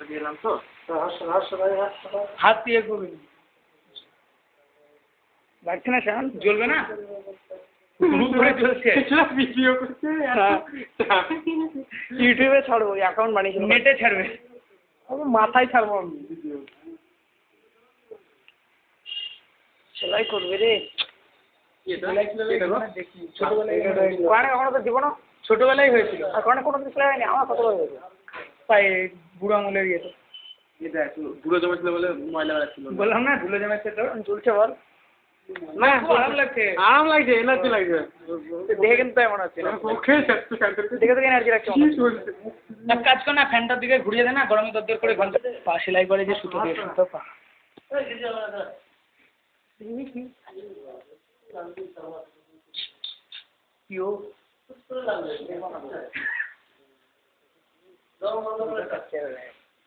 দিলাম তো হাত দিয়ে করবি লাগছে না শান জ্বলবে না ইউটিউবে ছাড়বো অ্যাকাউন্ট বানিয়েছি নেটে ছাড়বে আমি মাথায় ছাড়বো আমি সেলাই করবে রে ছোটবেলায় হয়েছিল আর কোনো কিছু সেলাই হয়নি আমার কতবার হয়েছে তাই বুড়ো আঙুলের ইয়েতে ধুলো জমেছিল বলে ময়লা ছিল বললাম না ধুলো জমেছে তো চলছে বল না আরাম লাগছে এনার্জি লাগছে দেখে কিন্তু এমন হচ্ছে দেখে দেখে এনার্জি লাগছে এক কাজ কর না ফ্যানটার দিকে ঘুরিয়ে দে না গরমে দরদর করে ঘন্টা পা সেলাই করে যে সুতো দিয়ে সুতো পা কিও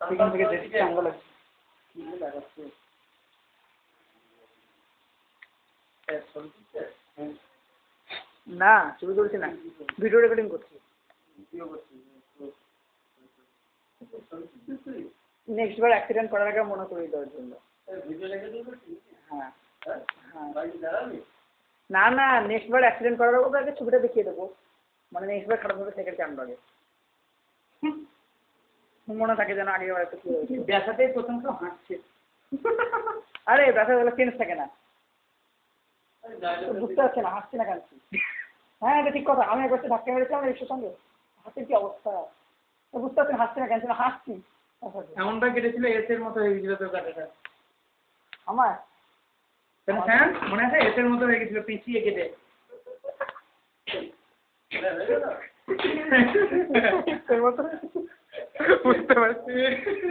এখান থেকে দেখছি চাঙ্গা লাগছে না ছবি তুলছি না ভিডিও রেকর্ডিং করছি নেক্সট বার অ্যাক্সিডেন্ট করার আগে মনে করিয়ে দেওয়ার জন্য হ্যাঁ না না নেক্সট বার অ্যাক্সিডেন্ট করার আগে আগে ছবিটা দেখিয়ে দেবো মানে নেক্সট বার খারাপ হবে সেকেন্ড ক্যামেরা আগে মনে থাকে যেন আগে বার একটু ব্যথাতেই প্রথম তো হাঁটছে আরে ব্যথা হলে চেঞ্জ থাকে না বুঝতে পারছি না হাসছি না কাঁদছি হ্যাঁ এটা ঠিক কথা আমি একবার ধাক্কা মেরেছিলাম রিক্সার সঙ্গে হাতের কি অবস্থা বুঝতে পারছি না হাসছি না কাঁদছি না হাসছি এমনটা কেটেছিল এসের মতো হয়ে গেছিল তোর কাটাটা আমার হ্যাঁ মনে আছে এসের মতো হয়ে গেছিল পিছিয়ে কেটে বুঝতে পারছি